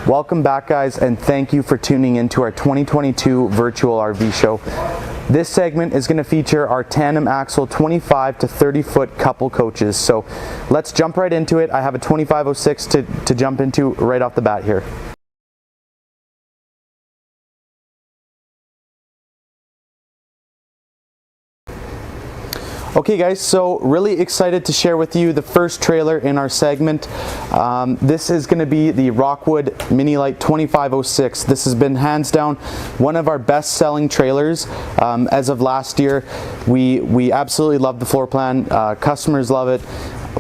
Welcome back, guys, and thank you for tuning into our 2022 virtual RV show. This segment is going to feature our tandem axle 25 to 30 foot couple coaches. So let's jump right into it. I have a 2506 to jump into right off the bat here. Okay guys, so really excited to share with you the first trailer in our segment. This is going to be the ROCKWOOD Mini Lite 2506. This has been hands down one of our best selling trailers as of last year. We absolutely love the floor plan. Customers love it.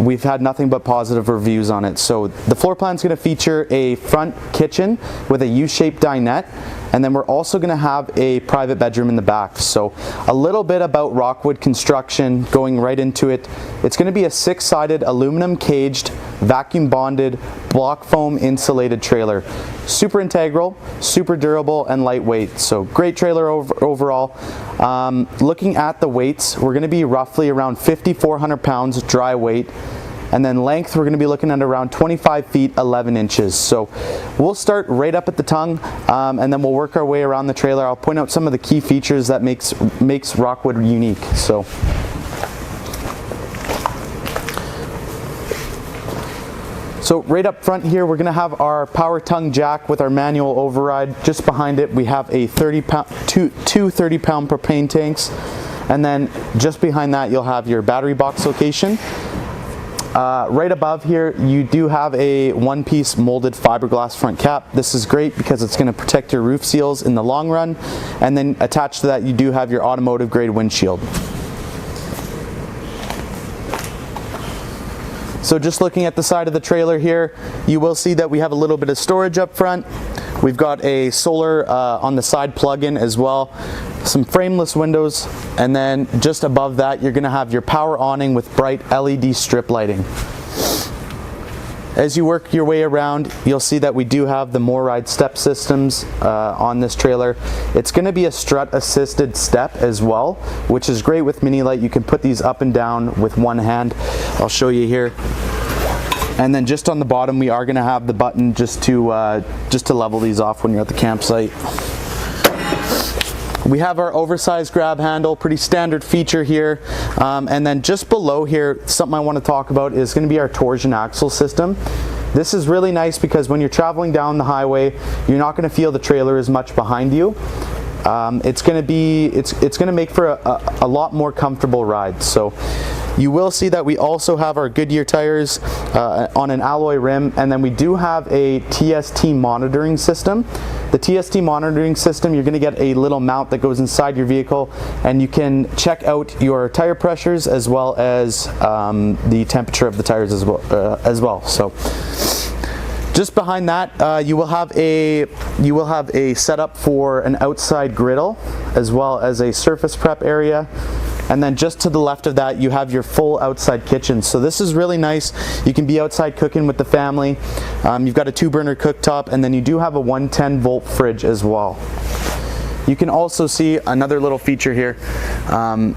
We've had nothing but positive reviews on it. So the floor plan is going to feature a front kitchen with a U-shaped dinette, and then we're also going to have a private bedroom in the back. So a little bit about ROCKWOOD construction, going right into it. It's going to be a 6-sided aluminum caged, vacuum bonded, block foam insulated trailer. Super integral, super durable, and lightweight. So great trailer overall. Looking at the weights, we're going to be roughly around 5,400 pounds dry weight. And then length, we're going to be looking at around 25 feet 11 inches. So we'll start right up at the tongue, and then we'll work our way around the trailer. I'll point out some of the key features that makes ROCKWOOD unique. So right up front here, we're going to have our power tongue jack with our manual override. Just behind it, we have a 2 30-pound propane tanks. And then just behind that, you'll have your battery box location. Right above here, you do have a one-piece molded fiberglass front cap. This is great because it's going to protect your roof seals in the long run. And then attached to that, you do have your automotive grade windshield. So just looking at the side of the trailer here, you will see that we have a little bit of storage up front. We've got a solar on the side plug-in as well, some frameless windows, and then just above that you're going to have your power awning with bright LED strip lighting. As you work your way around, you'll see that we do have the MORride step systems on this trailer. It's going to be a strut assisted step as well, which is great with Mini Lite. You can put these up and down with one hand. I'll show you here. And then just on the bottom, we are going to have the button just to level these off when you're at the campsite. We have our oversized grab handle, pretty standard feature here. And then just below here, something I want to talk about is going to be our torsion axle system. This is really nice because when you're traveling down the highway, you're not going to feel the trailer as much behind you. It's going to make for a lot more comfortable ride. So you will see that we also have our Goodyear tires on an alloy rim, and then we do have a TST monitoring system. The TST monitoring system, you're going to get a little mount that goes inside your vehicle, and you can check out your tire pressures as well as the temperature of the tires as well. So just behind that, you will have a setup for an outside griddle as well as a surface prep area. And then just to the left of that, you have your full outside kitchen. So this is really nice. You can be outside cooking with the family. You've got a 2-burner cooktop, and then you do have a 110-volt fridge as well. You can also see another little feature here.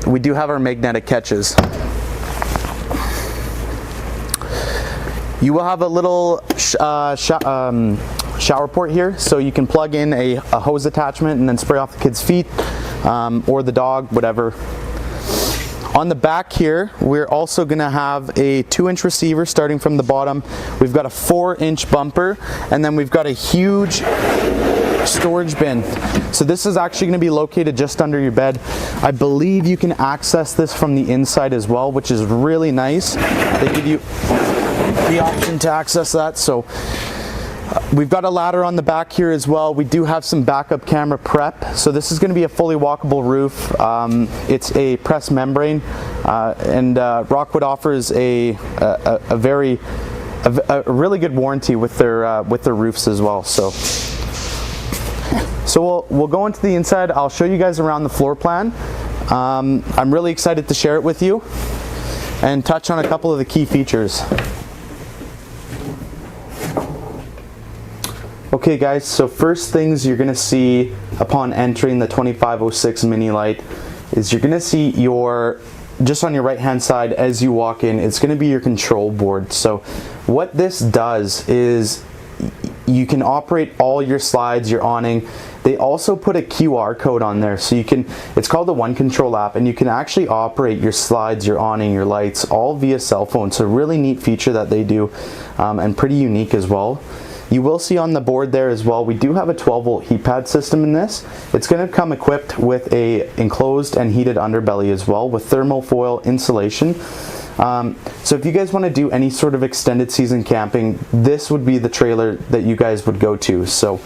We do have our magnetic catches. You will have a little shower port here, so you can plug in a hose attachment and then spray off the kids' feet or the dog, whatever. On the back here, we're also going to have a 2-inch receiver starting from the bottom. We've got a 4-inch bumper, and then we've got a huge storage bin. So this is actually going to be located just under your bed. I believe you can access this from the inside as well, which is really nice. They give you the option to access that. So we've got a ladder on the back here as well. We do have some backup camera prep. So this is going to be a fully walkable roof. It's a press membrane, and ROCKWOOD offers a really good warranty with their roofs as well. So we'll go into the inside. I'll show you guys around the floor plan. I'm really excited to share it with you and touch on a couple of the key features. Okay guys, so first things you're going to see upon entering the 2506 Mini Lite is you're going to see just on your right hand side as you walk in, it's going to be your control board. So what this does is you can operate all your slides, your awning. They also put a QR code on there, so you can, it's called the One Control app, and you can actually operate your slides, your awning, your lights, all via cell phone. So really neat feature that they do, and pretty unique as well. You will see on the board there as well, we do have a 12-volt heat pad system in this. It's going to come equipped with a enclosed and heated underbelly as well, with thermal foil insulation. So if you guys want to do any sort of extended season camping, this would be the trailer that you guys would go to. So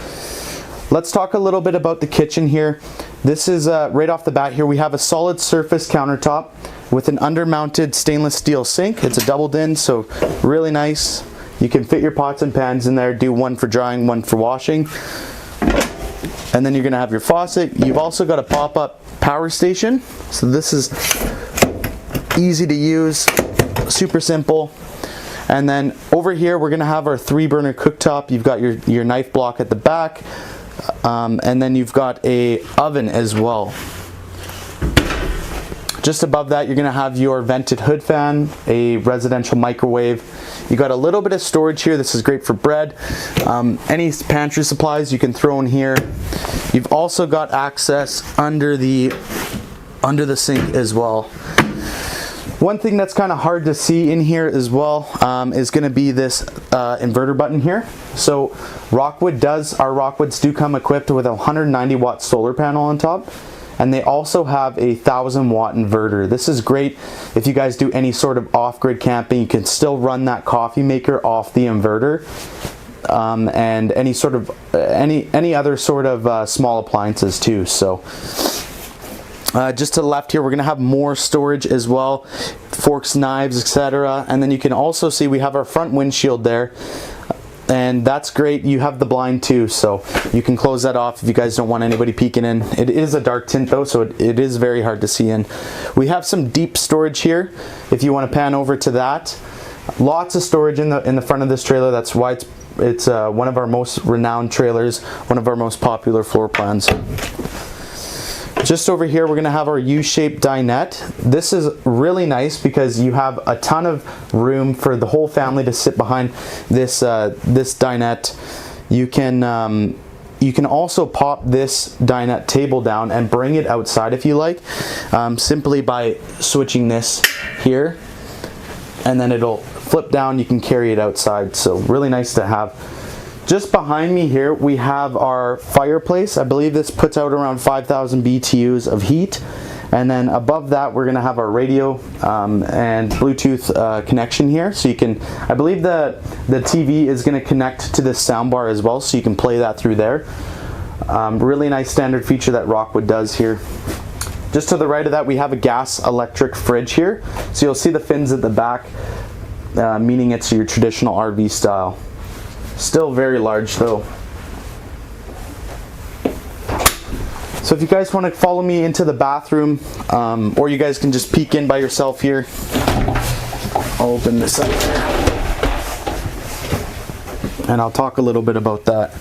let's talk a little bit about the kitchen here. This is right off the bat here, we have a solid surface countertop with an under-mounted stainless steel sink. It's a double din, so really nice. You can fit your pots and pans in there, do one for drying, one for washing. And then you're gonna have your faucet. You've also got a pop-up power station. So this is easy to use, super simple. And then over here, we're gonna have our 3-burner cooktop. You've got your knife block at the back. And then you've got a oven as well. Just above that, you're gonna have your vented hood fan, a residential microwave. You got a little bit of storage here. This is great for bread. Any pantry supplies you can throw in here. You've also got access under the sink as well. One thing that's kind of hard to see in here as well is going to be this inverter button here. So our ROCKWOODs do come equipped with a 190 watt solar panel on top, and they also have a 1000 watt inverter. This is great if you guys do any sort of off-grid camping. You can still run that coffee maker off the inverter, and any other sort of small appliances too. So just to the left here, we're gonna have more storage as well, forks, knives, etc. And then you can also see we have our front windshield there, and that's great. You have the blind too, so you can close that off if you guys don't want anybody peeking in. It is a dark tint though, so it is very hard to see in. We have some deep storage here if you want to pan over to that. Lots of storage in the front of this trailer. That's why it's one of our most renowned trailers, one of our most popular floor plans. Just over here, we're gonna have our U-shaped dinette. This is really nice because you have a ton of room for the whole family to sit behind this dinette. You can also pop this dinette table down and bring it outside if you like, simply by switching this here, and then it'll flip down. You can carry it outside, so really nice to have. Just behind me here, we have our fireplace. I believe this puts out around 5,000 BTUs of heat. And then above that, we're gonna have our radio and Bluetooth connection here. So you can, I believe the TV is gonna connect to this soundbar as well, so you can play that through there. Really nice standard feature that ROCKWOOD does here. Just to the right of that, we have a gas electric fridge here. So you'll see the fins at the back, meaning it's your traditional RV style. Still very large though. So if you guys want to follow me into the bathroom, or you guys can just peek in by yourself here. I'll open this up and I'll talk a little bit about that.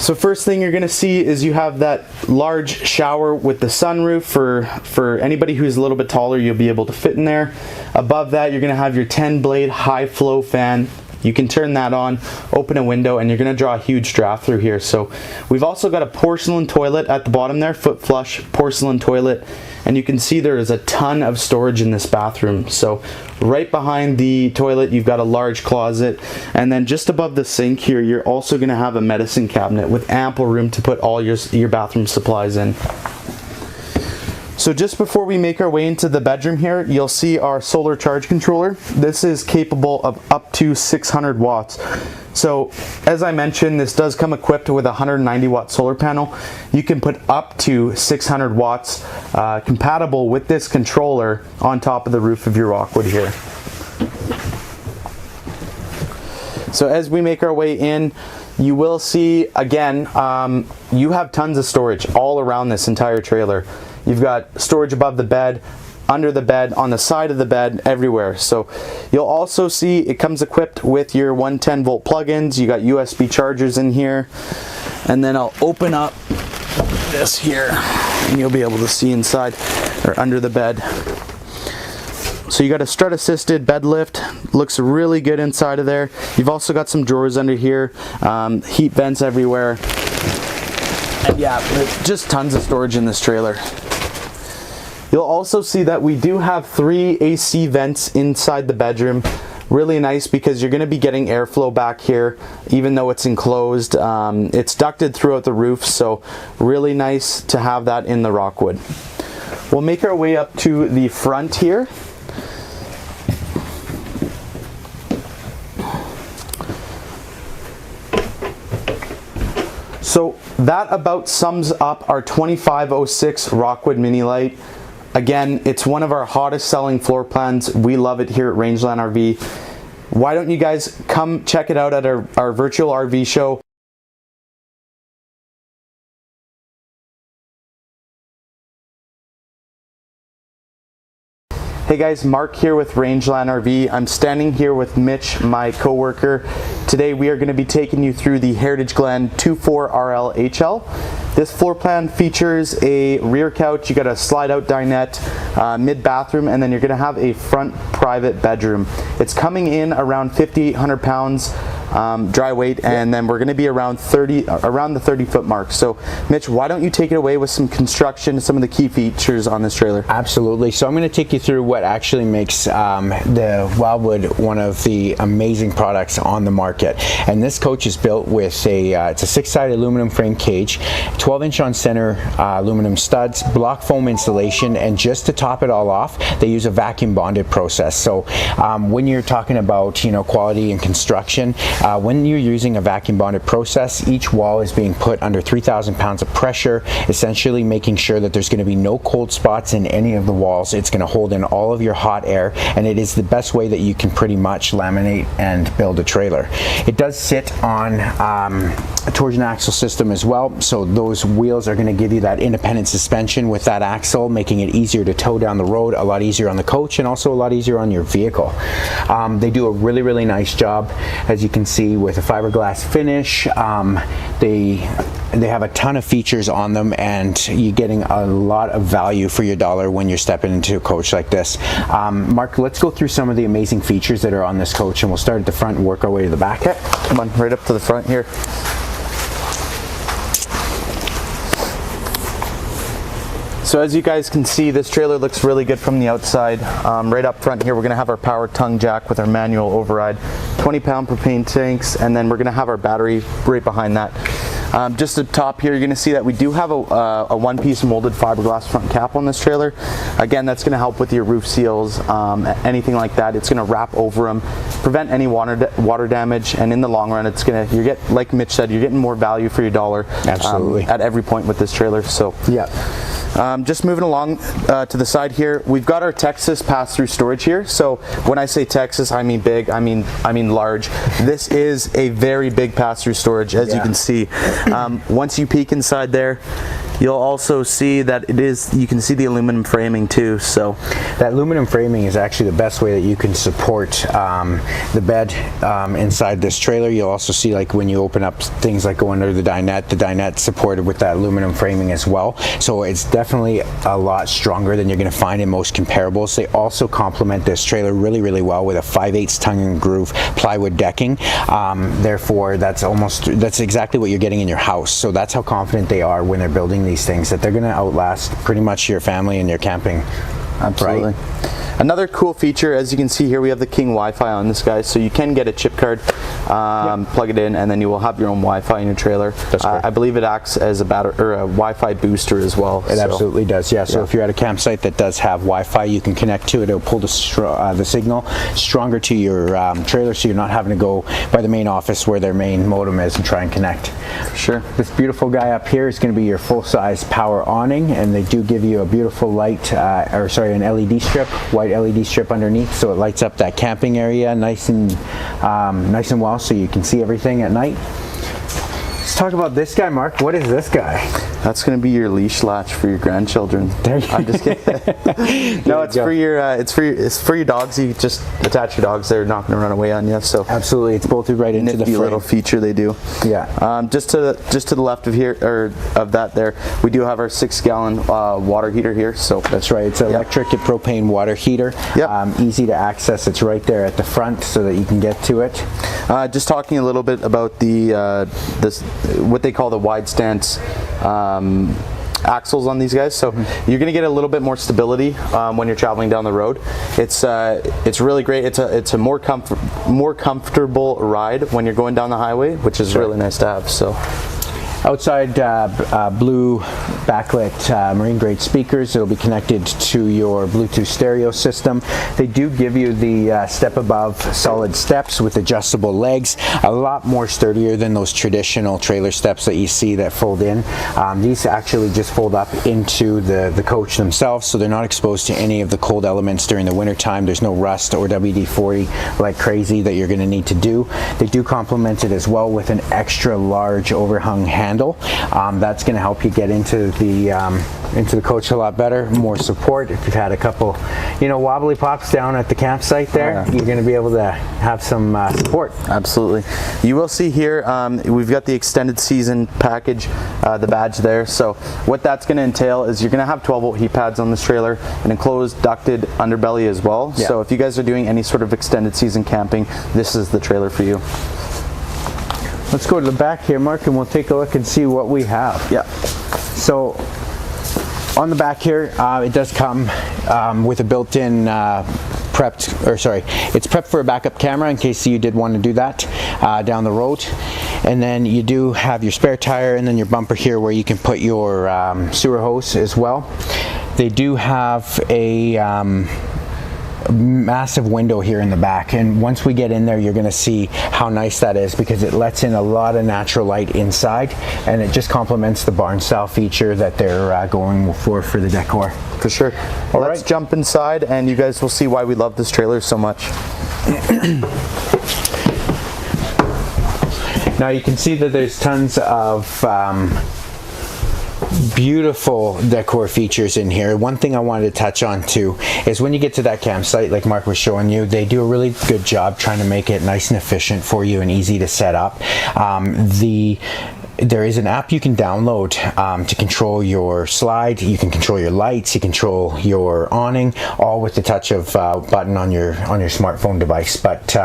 So first thing you're going to see is you have that large shower with the sunroof. For anybody who's a little bit taller, you'll be able to fit in there. Above that, you're going to have your 10-blade high flow fan. You can turn that on, open a window, and you're going to draw a huge draft through here. So we've also got a porcelain toilet at the bottom there, foot flush porcelain toilet, and you can see there is a ton of storage in this bathroom. So right behind the toilet, you've got a large closet, and then just above the sink here, you're also going to have a medicine cabinet with ample room to put all your bathroom supplies in. So just before we make our way into the bedroom here, you'll see our solar charge controller. This is capable of up to 600 watts. So as I mentioned, this does come equipped with a 190 watt solar panel. You can put up to 600 watts compatible with this controller on top of the roof of your ROCKWOOD here. So as we make our way in, you will see again, you have tons of storage all around this entire trailer. You've got storage above the bed, under the bed, on the side of the bed, everywhere. So you'll also see it comes equipped with your 110 volt plugins. You got USB chargers in here. And then I'll open up this here and you'll be able to see inside or under the bed. So you got a strut assisted bed lift, looks really good inside of there. You've also got some drawers under here, heat vents everywhere. And yeah, just tons of storage in this trailer. You'll also see that we do have 3 AC vents inside the bedroom. Really nice because you're going to be getting airflow back here even though it's enclosed. It's ducted throughout the roof, so really nice to have that in the Rockwood. We'll make our way up to the front here. So that about sums up our 2506 Rockwood Mini Lite. Again, it's one of our hottest selling floor plans. We love it here at Rangeland RV. Why don't you guys come check it out at our virtual RV show? Hey guys, Mark here with Rangeland RV. I'm standing here with Mitch, my coworker. Today we are going to be taking you through the Heritage Glen 24RL HL. This floor plan features a rear couch, you got a slide out dinette, mid bathroom, and then you're going to have a front private bedroom. It's coming in around 5,800 pounds dry weight, and then we're going to be around the 30-foot mark. So Mitch, why don't you take it away with some construction, some of the key features on this trailer? Absolutely. So I'm going to take you through what actually makes the Wildwood one of the amazing products on the market. And this coach is built with it's a 6-sided aluminum frame cage, 12-inch on center aluminum studs, block foam insulation, and just to top it all off, they use a vacuum bonded process. So when you're talking about quality and construction, when you're using a vacuum bonded process, each wall is being put under 3,000 pounds of pressure, essentially making sure that there's going to be no cold spots in any of the walls. It's going to hold in all of your hot air, and it is the best way that you can pretty much laminate and build a trailer. It does sit on a torsion axle system as well, so those wheels are going to give you that independent suspension with that axle, making it easier to tow down the road, a lot easier on the coach, and also a lot easier on your vehicle. They do a really nice job, as you can see, with a fiberglass finish. They have a ton of features on them, and you're getting a lot of value for your dollar when you're stepping into a coach like this. Mark, let's go through some of the amazing features that are on this coach, and we'll start at the front and work our way to the back. Okay, come on, right up to the front here. So as you guys can see, this trailer looks really good from the outside. Right up front here, we're going to have our power tongue jack with our manual override, 20-pound propane tanks, and then we're going to have our battery right behind that. Just up top here, you're going to see that we do have a one-piece molded fiberglass front cap on this trailer. Again, that's going to help with your roof seals, anything like that. It's going to wrap over them, prevent any water damage, and in the long run, it's going to, like Mitch said, you're getting more value for your dollar. Absolutely. At every point with this trailer. So yeah. Just moving along to the side here, we've got our Texas pass-through storage here. So when I say Texas, I mean big, I mean large. This is a very big pass-through storage, as you can see. Once you peek inside there, you'll also see that you can see the aluminum framing too. So that aluminum framing is actually the best way that you can support the bed inside this trailer. You'll also see, like, when you open up things like going under the dinette's supported with that aluminum framing as well. So it's definitely a lot stronger than you're going to find in most comparables. They also complement this trailer really well with a 5/8 tongue and groove plywood decking. Therefore, that's exactly what you're getting in your house. So that's how confident they are when they're building these things, that they're going to outlast pretty much your family and your camping. Absolutely. Right? Another cool feature, as you can see here, we have the King Wi-Fi on this guy, so you can get a chip card, plug it in, and then you will have your own Wi-Fi in your trailer. That's I believe it acts as a Wi-Fi booster as well. It absolutely does, yeah. So if you're at a campsite that does have Wi-Fi, you can connect to it. It'll pull the signal stronger to your trailer, so you're not having to go by the main office where their main modem is and try and connect. For sure. This beautiful guy up here is going to be your full-size power awning, and they do give you a beautiful light, an LED strip, white LED strip underneath, so it lights up that camping area nice and well, so you can see everything at night. Let's talk about this guy, Mark. What is this guy? That's gonna be your leash latch for your grandchildren. I'm just kidding. No, it's for your it's for your dogs. You just attach your dogs. They're not gonna run away on you. So absolutely, it's bolted right into the frame. Little feature they do. Yeah. Just to the left of here, or of that there, we do have our 6-gallon water heater here. So that's right. It's an electric propane water heater. Yep. Easy to access. It's right there at the front, so that you can get to it. Just talking a little bit about the what they call the wide stance axles on these guys. So you're going to get a little bit more stability when you're traveling down the road. It's really great. It's a more comfortable ride when you're going down the highway, which is really nice to have. So outside blue backlit marine grade speakers. It'll be connected to your Bluetooth stereo system. They do give you the step above solid steps with adjustable legs, a lot more sturdier than those traditional trailer steps that you see that fold in. These actually just fold up into the coach themselves, so they're not exposed to any of the cold elements during the winter time. There's no rust or WD-40 like crazy that you're going to need to do. They do complement it as well with an extra large overhung handle. That's going to help you get into the coach a lot better. More support. If you've had a couple, wobbly pops down at the campsite there, you're going to be able to have some support. Absolutely. You will see here we've got the extended season package, the badge there. So what that's going to entail is you're going to have 12-volt heat pads on this trailer, an enclosed ducted underbelly as well. Yeah. So if you guys are doing any sort of extended season camping, this is the trailer for you. Let's go to the back here, Mark, and we'll take a look and see what we have. Yeah. So on the back here, it does come with a built-in it's prepped for a backup camera in case you did want to do that down the road. And then you do have your spare tire and then your bumper here where you can put your sewer hose as well. They do have a massive window here in the back, and once we get in there you're going to see how nice that is, because it lets in a lot of natural light inside, and it just complements the barn style feature that they're going for the decor. For sure. Well, let's jump inside and you guys will see why we love this trailer so much. Now you can see that there's tons of beautiful decor features in here. One thing I wanted to touch on too is when you get to that campsite, like Mark was showing you, they do a really good job trying to make it nice and efficient for you and easy to set up. There is an app you can download to control your slide. You can control your lights, you control your awning, all with the touch of button on your smartphone device. But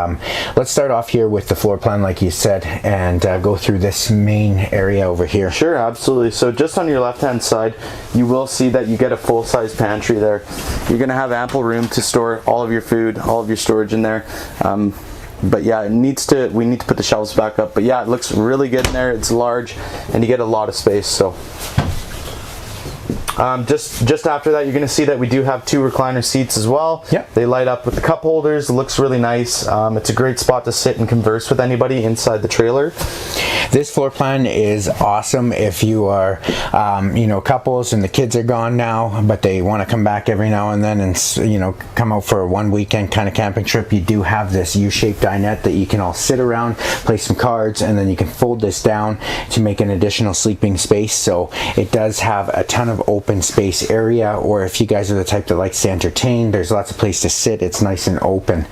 let's start off here with the floor plan, like you said, and go through this main area over here. Sure, absolutely. So just on your left-hand side, you will see that you get a full-size pantry there. You're going to have ample room to store all of your food, all of your storage in there. But yeah, we need to put the shelves back up. But yeah, it looks really good in there. It's large and you get a lot of space. So just after that, you're going to see that we do have 2 recliner seats as well. Yep. They light up with the cup holders. It looks really nice. It's a great spot to sit and converse with anybody inside the trailer. This floor plan is awesome if you are, couples and the kids are gone now, but they want to come back every now and then and, come out for a 1 weekend kind of camping trip. You do have this U-shaped dinette that you can all sit around, play some cards, and then you can fold this down to make an additional sleeping space. So it does have a ton of open space area, or if you guys are the type that likes to entertain, there's lots of place to sit. It's nice and open.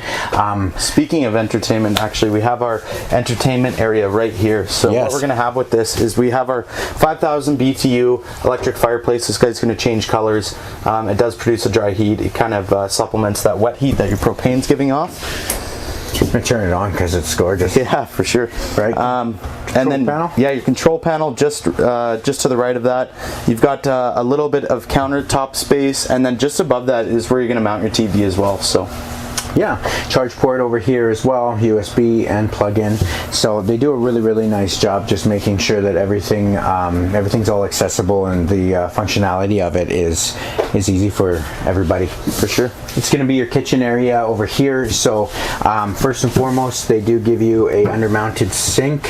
Speaking of entertainment, actually, we have our entertainment area right here. So what we're going to have with this is we have our 5,000 BTU electric fireplace. This guy's going to change colors. It does produce a dry heat. It kind of supplements that wet heat that your propane's giving off. I'm gonna turn it on because it's gorgeous. Yeah, for sure. Right. And then panel? Yeah, your control panel just to the right of that. You've got a little bit of countertop space, and then just above that is where you're going to mount your TV as well. So. Yeah, charge port over here as well, USB and plug-in. So they do a really, really nice job just making sure that everything's all accessible, and the functionality of it is is easy for everybody. For sure. It's going to be your kitchen area over here. So first and foremost, they do give you a undermounted sink.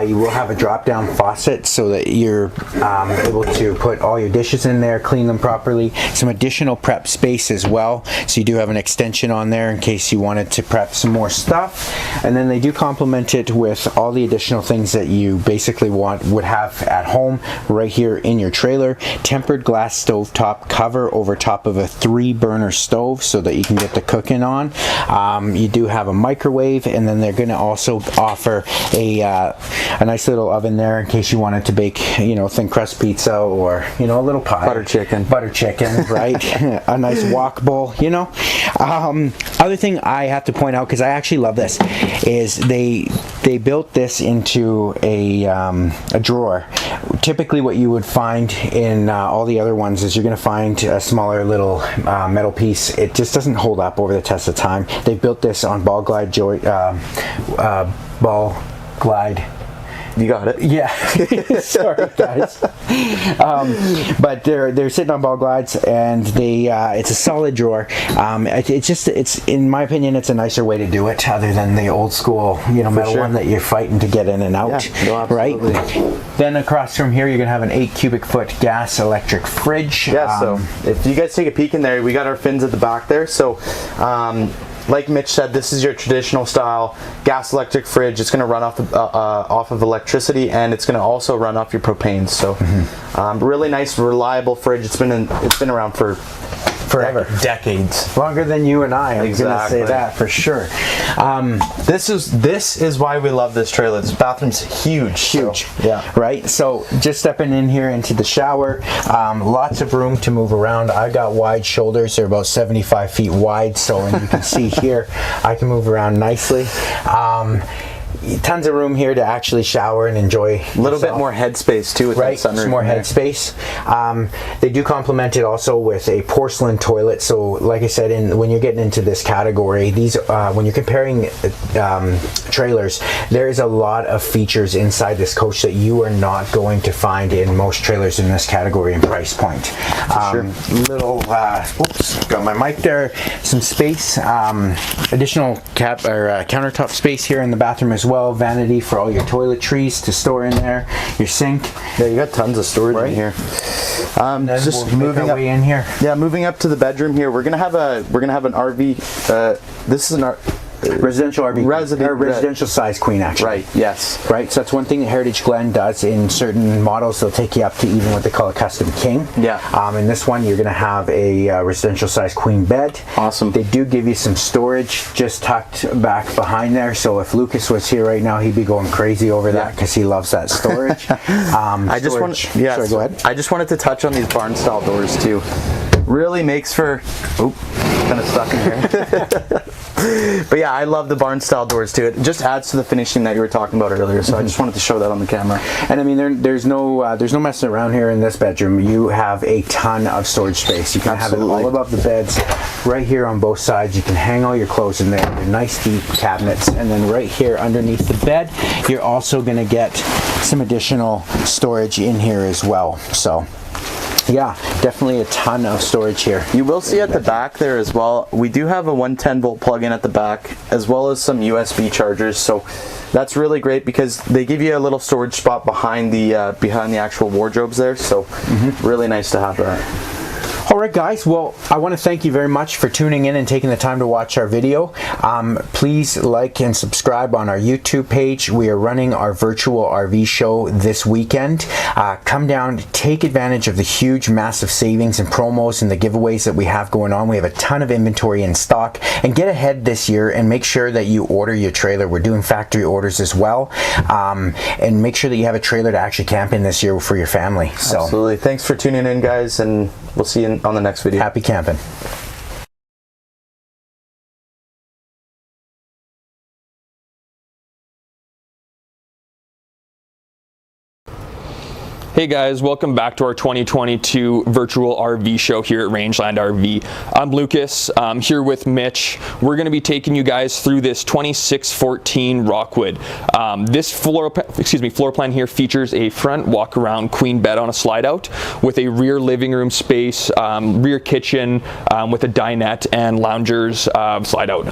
You will have a drop-down faucet so that you're able to put all your dishes in there, clean them properly. Some additional prep space as well. So you do have an extension on there in case you wanted to prep some more stuff. And then they do complement it with all the additional things that you basically would have at home right here in your trailer. Tempered glass stovetop cover over top of a 3-burner stove so that you can get the cooking on. You do have a microwave, and then they're going to also offer a nice little oven there in case you wanted to bake, you know, thin crust pizza or, you know, a little pie. Butter chicken, right? A nice wok bowl, you know. Other thing I have to point out, because I actually love this, is they built this into a drawer. Typically what you would find in all the other ones is you're going to find a smaller little metal piece. It just doesn't hold up over the test of time. They've built this on ball glide You got it. Yeah. Sorry, guys. But they're sitting on ball glides, and they it's a solid drawer. It's in my opinion, it's a nicer way to do it, other than the old school, you know, metal one that you're fighting to get in and out. Yeah, no, right. Then across from here, you're gonna have an 8 cubic foot gas electric fridge. Yeah. So if you guys take a peek in there, we got our fins at the back there. So. Like Mitch said, this is your traditional style gas electric fridge. It's going to run off of electricity, and it's going to also run off your propane. So, really nice, reliable fridge. It's been around for forever, decades, longer than you and I. I'm exactly. Gonna say that for sure. This is why we love this trailer. This bathroom's huge. So, yeah. Right. So just stepping in here into the shower, lots of room to move around. I got wide shoulders. They're about 75 feet wide. So, and you can see here, I can move around nicely. Tons of room here to actually shower and enjoy a little bit more headspace too with that sunroof. Some more headspace. They do complement it also with a porcelain toilet. So like I said, when you're getting into this category, these when you're comparing trailers, there is a lot of features inside this coach that you are not going to find in most trailers in this category and price point. Little oops, got my mic there. Some space, additional countertop space here in the bathroom as well. Vanity for all your toiletries to store in there. Your sink. Yeah, you got tons of storage in here. Just moving up in here. Yeah, moving up to the bedroom here. We're gonna have an RV. This is an residential RV, residential size queen, actually. Right. Yes. Right. So that's one thing that Heritage Glen does in certain models. They'll take you up to even what they call a custom king. Yeah. In this one, you're going to have a residential size queen bed. Awesome. They do give you some storage just tucked back behind there. So if Lucas was here right now, he'd be going crazy over that because he loves that storage. Sorry, go ahead. I just wanted to touch on these barn style doors too. Really makes for. Oop, kind of stuck in here. But yeah, I love the barn style doors too. It just adds to the finishing that you were talking about earlier. So I just wanted to show that on the camera. And I mean, there's no messing around here in this bedroom. You have a ton of storage space. You can have it all above the beds, right here on both sides. You can hang all your clothes in there. They're nice deep cabinets. And then right here underneath the bed, you're also going to get some additional storage in here as well. So. Yeah, definitely a ton of storage here. You will see at the back there as well, we do have a 110 volt plug-in at the back, as well as some USB chargers. So that's really great because they give you a little storage spot behind the actual wardrobes there. So really nice to have that. Alright guys, well I want to thank you very much for tuning in and taking the time to watch our video. Please like and subscribe on our YouTube page. We are running our virtual RV show this weekend. Come down, take advantage of the huge massive savings and promos and the giveaways that we have going on. We have a ton of inventory in stock, and get ahead this year and make sure that you order your trailer. We're doing factory orders as well, and make sure that you have a trailer to actually camp in this year for your family. So absolutely. Thanks for tuning in guys, and we'll see you on the next video. Happy camping. Hey Hey guys, welcome back to our 2022 virtual RV show here at Rangeland RV. I'm Lucas, I'm here with Mitch. We're going to be taking you guys through this 2614 Rockwood. This floor plan here features a front walk-around queen bed on a slide-out with a rear living room space, rear kitchen with a dinette and loungers slide-out.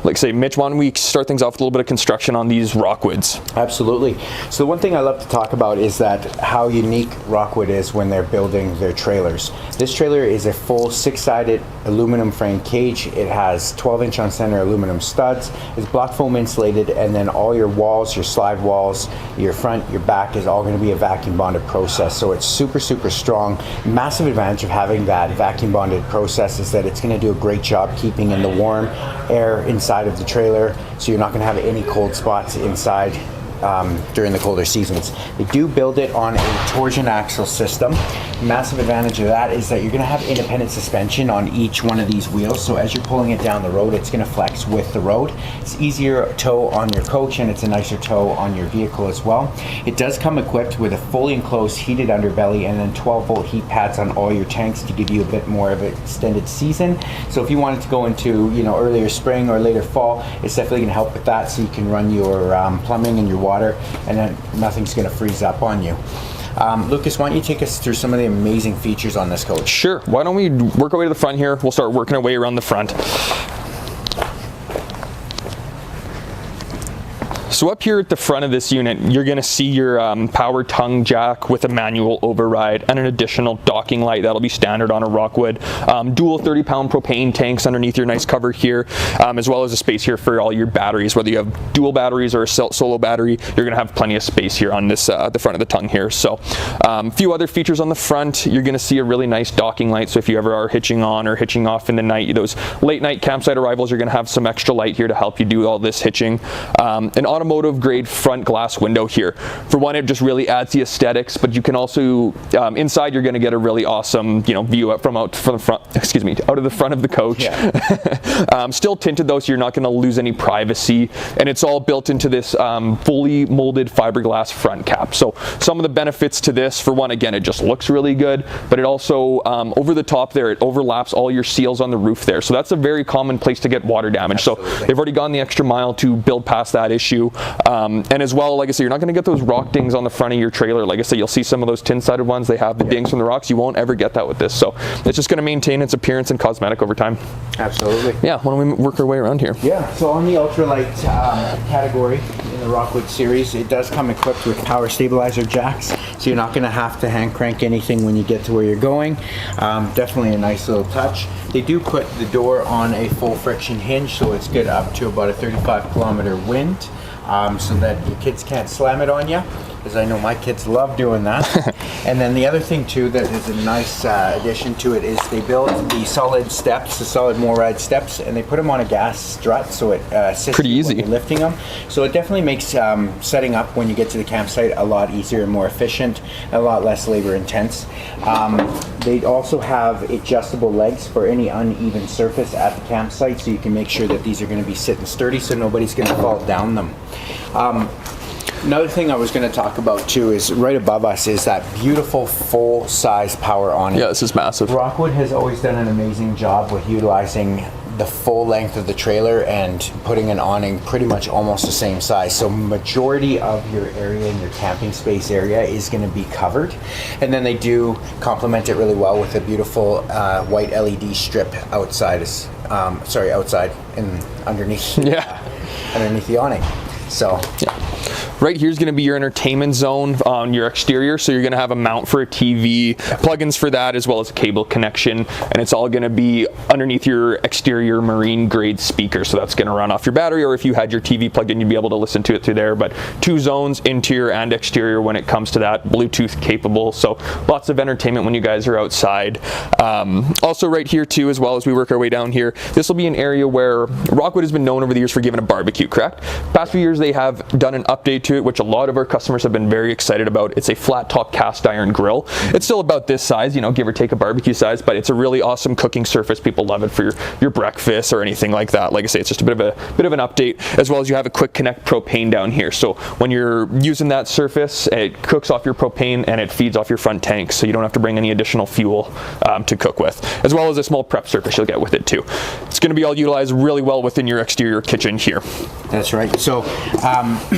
Like I say, Mitch, why don't we start things off with a little bit of construction on these Rockwoods? Absolutely. So one thing I love to talk about is that how unique Rockwood is when they're building their trailers. This trailer is a full 6-sided aluminum frame cage. It has 12-inch on center aluminum studs. It's block foam insulated, and then all your walls, your slide walls, your front, your back is all going to be a vacuum bonded process. So it's super, super strong. Massive advantage of having that vacuum bonded process is that it's going to do a great job keeping in the warm air inside of the trailer, so you're not going to have any cold spots inside during the colder seasons. They do build it on a torsion axle system. Massive advantage of that is that you're going to have independent suspension on each one of these wheels, so as you're pulling it down the road, it's going to flex with the road. It's easier tow on your coach, and it's a nicer tow on your vehicle as well. It does come equipped with a fully enclosed heated underbelly and then 12-volt heat pads on all your tanks to give you a bit more of an extended season. So if you wanted to go into earlier spring or later fall, it's definitely going to help with that, so you can run your plumbing and your water, and then nothing's going to freeze up on you. Lucas, why don't you take us through some of the amazing features on this coach? Sure. Why don't we work our way to the front here? We'll start working our way around the front. So up here at the front of this unit, you're going to see your power tongue jack with a manual override and an additional docking light that'll be standard on a Rockwood. Dual 30-pound propane tanks underneath your nice cover here, as well as a space here for all your batteries. Whether you have dual batteries or a solo battery, you're going to have plenty of space here on this the front of the tongue here. So a few other features on the front. You're going to see a really nice docking light, so if you ever are hitching on or hitching off in the night, those late night campsite arrivals, you're going to have some extra light here to help you do all this hitching. An automotive grade front glass window here. For one, it just really adds the aesthetics, but you can also inside you're going to get a really awesome view out of the front of the coach. Yeah. Still tinted though, so you're not going to lose any privacy, and it's all built into this fully molded fiberglass front cap. So some of the benefits to this, for one, again, it just looks really good, but it also over the top there, it overlaps all your seals on the roof there, so that's a very common place to get water damage. Absolutely. So they've already gone the extra mile to build past that issue. And as well, like I said, you're not going to get those rock dings on the front of your trailer. Like I said, you'll see some of those tin-sided ones, they have the dings from the rocks. You won't ever get that with this. So it's just going to maintain its appearance and cosmetic over time. Absolutely. Yeah, why don't we work our way around here? Yeah, so on the ultralight category in the Rockwood series, it does come equipped with power stabilizer jacks, so you're not going to have to hand crank anything when you get to where you're going. Definitely a nice little touch. They do put the door on a full friction hinge, so it's good up to about a 35-kilometer wind. So that your kids can't slam it on you, because I know my kids love doing that. And then the other thing too that is a nice addition to it is they built the solid steps, the solid MORRAD steps, and they put them on a gas strut, so it assists pretty easy when you're lifting them. So it definitely makes setting up when you get to the campsite a lot easier and more efficient, and a lot less labor intense. They also have adjustable legs for any uneven surface at the campsite, so you can make sure that these are going to be sitting sturdy, so nobody's going to fall down them. Another thing I was going to talk about too is right above us is that beautiful full-size power awning. Yeah, this is massive. Rockwood has always done an amazing job with utilizing the full length of the trailer and putting an awning pretty much almost the same size. So majority of your area in your camping space area is going to be covered. And then they do complement it really well with a beautiful white LED strip outside, outside and underneath, underneath the awning. So right here is going to be your entertainment zone on your exterior, so you're going to have a mount for a TV, plugins for that, as well as a cable connection, and it's all going to be underneath your exterior marine grade speaker, so that's going to run off your battery, or if you had your TV plugged in, you'd be able to listen to it through there. But 2 zones, interior and exterior, when it comes to that, Bluetooth capable, so lots of entertainment when you guys are outside. Also right here too, as well as we work our way down here, this will be an area where Rockwood has been known over the years for giving a barbecue, correct? Past few years they have done an update to it, which a lot of our customers have been very excited about. It's a flat top cast iron grill. It's still about this size, you know, give or take a barbecue size, but it's a really awesome cooking surface. People love it for your breakfast or anything like that. Like I say, it's just a bit of an update, as well as you have a quick connect propane down here. So when you're using that surface, it cooks off your propane and it feeds off your front tank, so you don't have to bring any additional fuel to cook with, as well as a small prep surface you'll get with it too. It's going to be all utilized really well within your exterior kitchen here. That's right. So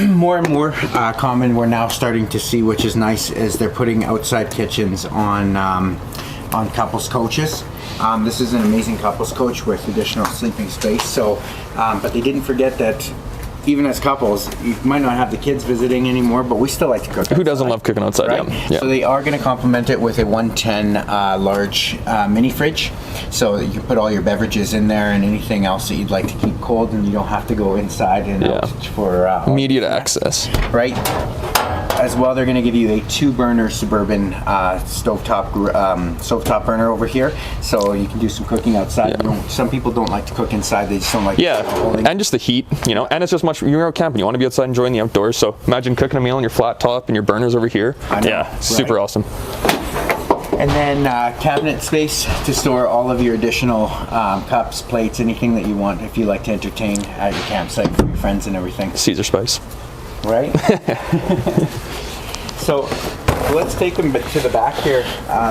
more and more common we're now starting to see, which is nice, is they're putting outside kitchens on couples coaches. This is an amazing couples coach with additional sleeping space. So, but they didn't forget that even as couples, you might not have the kids visiting anymore, but we still like to cook outside. Who doesn't love cooking outside? Right? Yeah. So they are going to complement it with a 110 large mini fridge, so that you can put all your beverages in there and anything else that you'd like to keep cold, and you don't have to go inside and out for immediate access. Right. As well, they're going to give you a 2-burner Suburban stovetop burner over here, so you can do some cooking outside. Some people don't like to cook inside; they just don't like. And just the heat, you know. And it's just much. You're out camping, you want to be outside enjoying the outdoors. So imagine cooking a meal on your flat top and your burners over here. Super awesome. And then cabinet space to store all of your additional cups, plates, anything that you want if you like to entertain at your campsite for your friends and everything. Caesar spice. Right? So let's take them to the back here,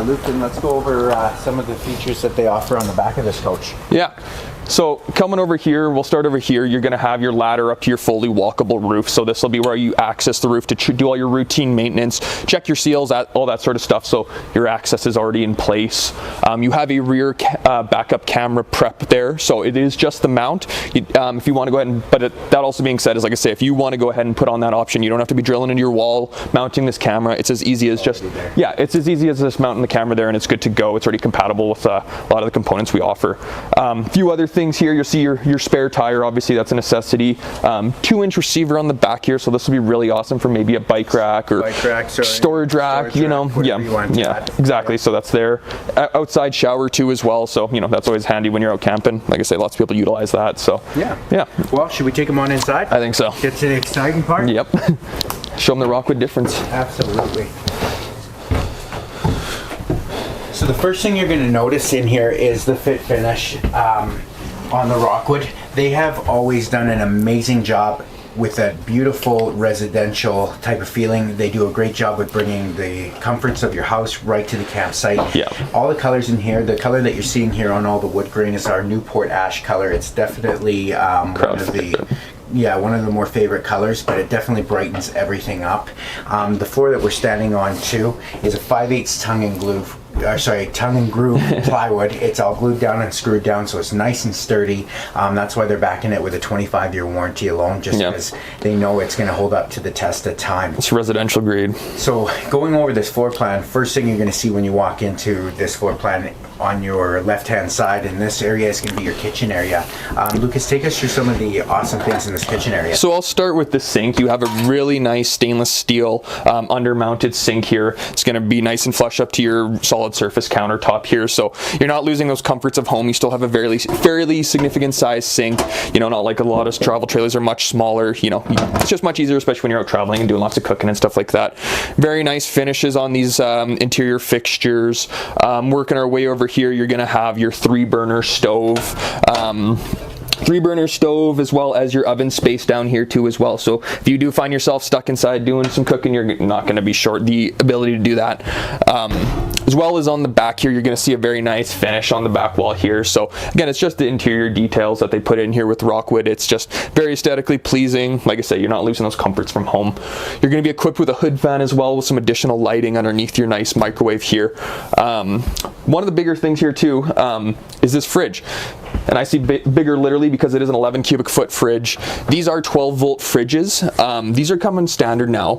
Luke, and let's go over some of the features that they offer on the back of this coach. Yeah. So coming over here, we'll start over here. You're going to have your ladder up to your fully walkable roof. So this will be where you access the roof to do all your routine maintenance, check your seals, all that sort of stuff. So your access is already in place. You have a rear backup camera prep there. So it is just the mount. If you want to go ahead but that also being said is, like I say, if you want to go ahead and put on that option, you don't have to be drilling into your wall, mounting this camera. It's as easy as just mounting the camera there, and it's good to go. It's already compatible with a lot of the components we offer. A few other things here, you'll see your spare tire, obviously that's a necessity. 2-inch receiver on the back here, so this will be really awesome for maybe a bike rack or storage rack, you know. Exactly. So that's there. Outside shower too as well, so you know that's always handy when you're out camping. Like I say, lots of people utilize that. So yeah. Well, should we take them on inside? I think so. Get to the exciting part. Yep. Show them the ROCKWOOD difference. Absolutely. So the first thing you're going to notice in here is the fit finish on the ROCKWOOD. They have always done an amazing job with that beautiful residential type of feeling. They do a great job with bringing the comforts of your house right to the campsite. Yeah. All the colors in here, the color that you're seeing here on all the wood grain is our Newport ash color. It's definitely one of the more favorite colors, but it definitely brightens everything up. The floor that we're standing on too is a 5/8 tongue and groove plywood. It's all glued down and screwed down, so it's nice and sturdy. That's why they're backing it with a 25-year warranty alone, just because they know it's going to hold up to the test of time. It's residential grade. So going over this floor plan, first thing you're going to see when you walk into this floor plan, on your left-hand side in this area is going to be your kitchen area. Lucas, take us through some of the awesome things in this kitchen area. So I'll start with the sink. You have a really nice stainless steel under-mounted sink here. It's going to be nice and flush up to your solid surface countertop here, so you're not losing those comforts of home. You still have a fairly significant size sink. You know, not like a lot of travel trailers are much smaller. You know, it's just much easier, especially when you're out traveling and doing lots of cooking and stuff like that. Very nice finishes on these interior fixtures. Working our way over here, you're going to have your 3-burner stove. 3-burner stove, as well as your oven space down here too as well. So if you do find yourself stuck inside doing some cooking, you're not going to be short the ability to do that. As well as on the back here, you're going to see a very nice finish on the back wall here. So again, it's just the interior details that they put in here with ROCKWOOD. It's just very aesthetically pleasing. Like I say, you're not losing those comforts from home. You're going to be equipped with a hood fan as well, with some additional lighting underneath your nice microwave here. One of the bigger things here too is this fridge. And I see bigger literally because it is an 11 cubic foot fridge. These are 12-volt fridges. These are coming standard now.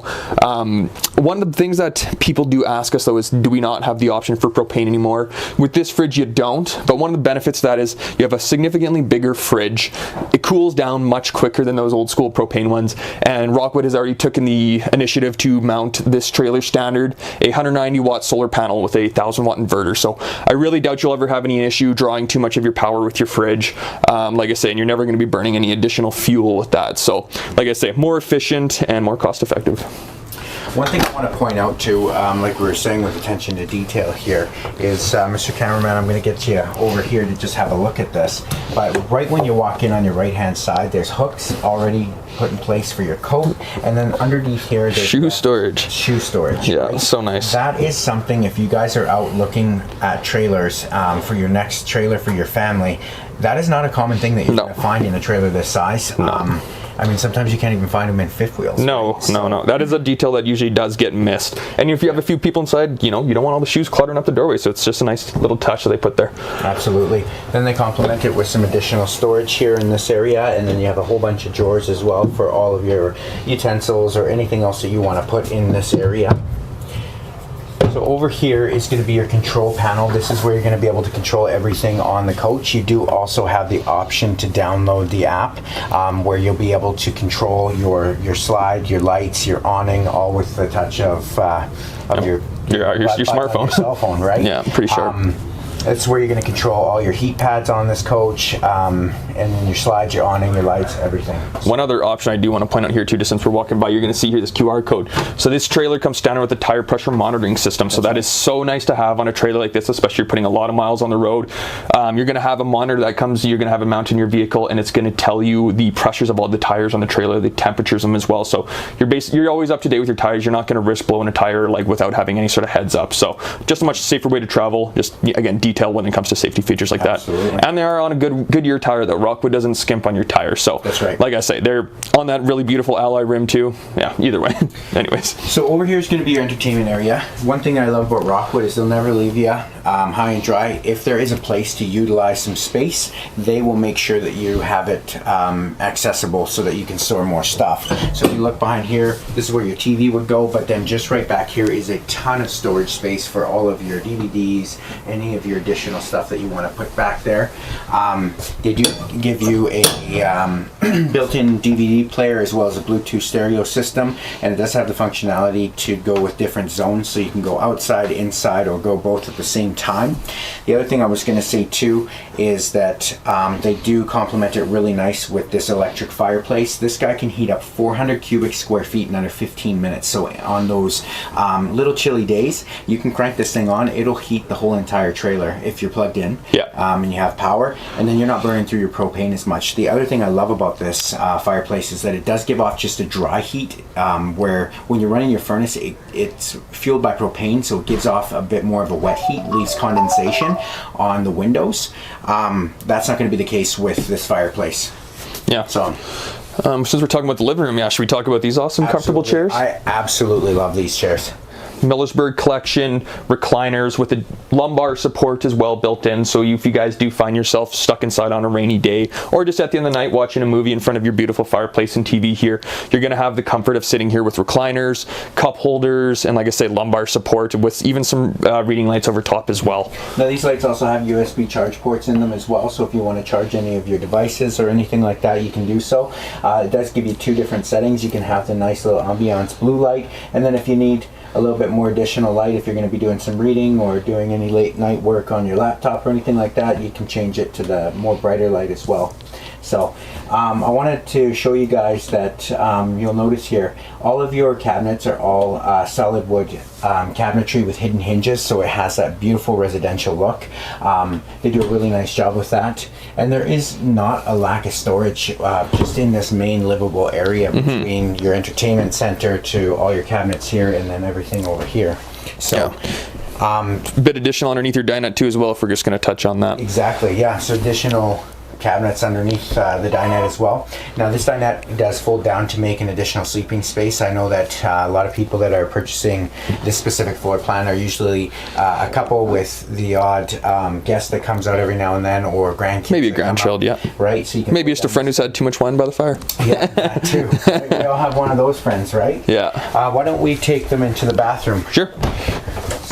One of the things that people do ask us though is, do we not have the option for propane anymore? With this fridge you don't, but one of the benefits of that is you have a significantly bigger fridge. It cools down much quicker than those old school propane ones, and ROCKWOOD has already taken the initiative to mount this trailer standard a 190 watt solar panel with a 1000 watt inverter. So So I really doubt you'll ever have any issue drawing too much of your power with your fridge. Like I say, and you're never going to be burning any additional fuel with that. So like I say, more efficient and more cost effective. One thing I want to point out too, like we were saying with attention to detail here, is Mr. Cameraman, I'm going to get you over here to just have a look at this. But right when you walk in on your right hand side, there's hooks already put in place for your coat, and then underneath here there's shoe storage. Shoe storage. Yeah, right? So nice. That is something, if you guys are out looking at trailers for your next trailer for your family, that is not a common thing that you're going to find in a trailer this size. No. I mean, sometimes you can't even find them in fifth wheels. No, right? No. That is a detail that usually does get missed. And if you have a few people inside, you don't want all the shoes cluttering up the doorway, so it's just a nice little touch that they put there. Absolutely. Then they complement it with some additional storage here in this area, and then you have a whole bunch of drawers as well for all of your utensils or anything else that you want to put in this area. So over here is going to be your control panel. This is where you're going to be able to control everything on the coach. You do also have the option to download the app where you'll be able to control your slide, your lights, your awning, all with the touch of your smartphone. Your cell phone, right? Yeah, pretty sharp. That's where you're going to control all your heat pads on this coach, and then your slides, your awning, your lights, everything. One other option I do want to point out here too, just since we're walking by, you're going to see here this QR code. So this trailer comes standard with a tire pressure monitoring system. So that is so nice to have on a trailer like this, especially if you're putting a lot of miles on the road. You're going to have a monitor that comes, you're going to have it mounted in your vehicle, and it's going to tell you the pressures of all the tires on the trailer, the temperatures of them as well. So you're always up to date with your tires. You're not going to risk blowing a tire like without having any sort of heads up. So just a much safer way to travel. Just again, detail when it comes to safety features like Absolutely. that. And they are on a Goodyear tire though. Rockwood doesn't skimp on your tires. So that's right. Like I say, they're on that really beautiful alloy rim too. Yeah, either way. Anyways. So over here is going to be your entertainment area. One thing I love about Rockwood is they'll never leave you high and dry. If there is a place to utilize some space, they will make sure that you have it accessible so that you can store more stuff. So if you look behind here, this is where your TV would go, but then just right back here is a ton of storage space for all of your DVDs, any of your additional stuff that you want to put back there. They do give you a built-in DVD player as well as a Bluetooth stereo system, and it does have the functionality to go with different zones, so you can go outside, inside, or go both at the same time. The other thing I was going to say too is that they do complement it really nice with this electric fireplace. This guy can heat up 400 cubic square feet in under 15 minutes. So on those little chilly days, you can crank this thing on. It'll heat the whole entire trailer if you're plugged in, and you have power, and then you're not burning through your propane as much. The other thing I love about this fireplace is that it does give off just a dry heat, where when you're running your furnace, it's fueled by propane, so it gives off a bit more of a wet heat, leaves condensation on the windows. That's not going to be the case with this fireplace. Yeah. So since we're talking about the living room, should we talk about these awesome comfortable chairs? I absolutely love these chairs. Millersburg collection recliners with a lumbar support as well built in, so if you guys do find yourself stuck inside on a rainy day or just at the end of the night watching a movie in front of your beautiful fireplace and TV here, you're going to have the comfort of sitting here with recliners, cup holders, and like I say, lumbar support with even some reading lights over top as well. Now these lights also have USB charge ports in them as well, so if you want to charge any of your devices or anything like that, you can do so. It does give you two different settings. You can have the nice little ambiance blue light, and then if you need a little bit more additional light, if you're going to be doing some reading or doing any late night work on your laptop or anything like that, you can change it to the more brighter light as well. So I wanted to show you guys that you'll notice here all of your cabinets are all solid wood cabinetry with hidden hinges, so it has that beautiful residential look. They do a really nice job with that, and there is not a lack of storage just in this main livable area between your entertainment center to all your cabinets here and then everything over here. So a bit additional underneath your dinette too as well, if we're just going to touch on that. Exactly, yeah. So additional cabinets underneath the dinette as well. Now this dinette does fold down to make an additional sleeping space. I know that a lot of people that are purchasing this specific floor plan are usually a couple with the odd guest that comes out every now and then, or grandkids. Maybe a grandchild, right? So you can maybe just a friend who's had too much wine by the fire. Yeah, that too. We all have one of those friends, right? Yeah. Why don't we take them into the bathroom? Sure.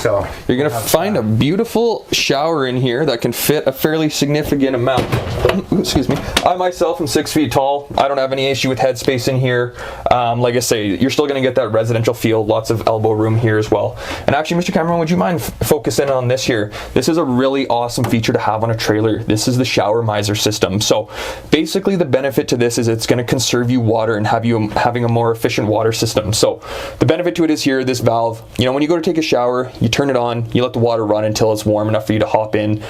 So you're gonna find a beautiful shower in here that can fit a fairly significant amount. Excuse me. I myself am 6 feet tall. I don't have any issue with headspace in here. Like I say, you're still gonna get that residential feel, lots of elbow room here as well. And actually, Mr. Cameron, would you mind focusing on this here? This is a really awesome feature to have on a trailer. This is the shower miser system. So basically the benefit to this is it's gonna conserve you water and have you having a more efficient water system. So the benefit to it is here, this valve, you know, when you go to take a shower, you turn it on, you let the water run until it's warm enough for you to hop in.